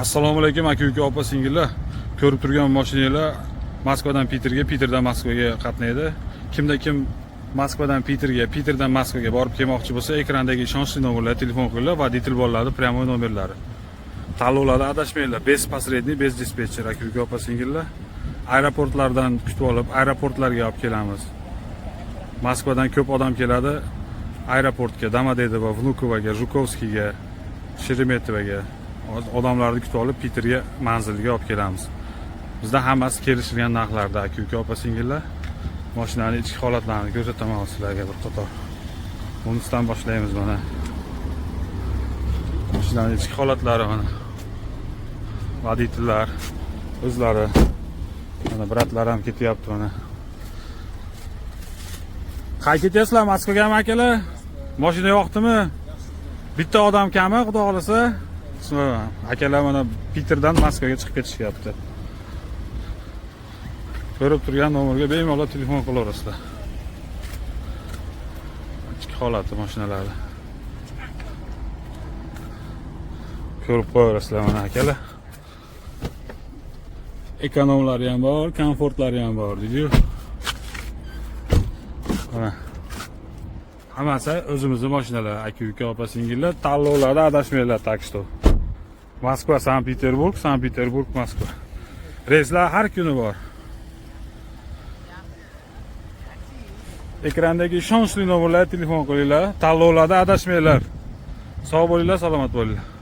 Assalomu alaykum aka-uka, opa-singillar. Ko'rib turgan mashinalar Moskvadan Piterga, Piterdan Moskvaga qatnaydi. Kimda kim Moskvadan Piterga, Piterdan Moskvaga borib kelmoqchi bo'lsa, ekrandagi ishonchli nomerlarga telefon qilinglar va detail bo'ladi, pryamoy nomerlari. Tanlovlarda adashmanglar. Bez posredniy, bez dispetcher aka-uka, opa-singillar. Aeroportlardan kutib olib, aeroportlarga olib kelamiz. Moskvadan ko'p odam keladi. Aeroportga, Domodedovo, Vnukovoga, Zhukovskiyga, Sheremetyevoga odamlarni kutib olib, Piterga manziliga olib kelamiz. Bizda hammasi kelishilgan narxlarda aka-uka, opa-singillar. Mashinaning ichki holatlarini ko'rsataman sizlarga bir qator. Bundan boshlaymiz mana. Mashinaning ichki holatlari mana. Voditellar o'zlari mana bratlar ham ketyapti mana. Qayerga ketyapsizlar, Moskvagami akalar? Mashina yo'qdimi? Bitta odam kami, xudo xolasa. Akalar mana Piterdan Moskvaga chiqib ketishyapti. Ko'rib turgan nomerga bemalol telefon qilaverasizlar. Ichki holati mashinalari. Ko'rib qo'yaverasizlar mana akalar. Ekonomlari ham bor, komfortlari ham bor, deydi-yu. Mana. Hammasi o'zimizning mashinalar, aka-uka, opa-singillar. Tanlovlarda adashmanglar, tak что. Moskva, Sankt-Peterburg, Sankt-Peterburg, Moskva. Reyslar har kuni bor. Ekrandagi ishonchli nomerlarga telefon qilinglar. Tanlovlarda adashmanglar. Sog' bo'linglar, salomat bo'linglar.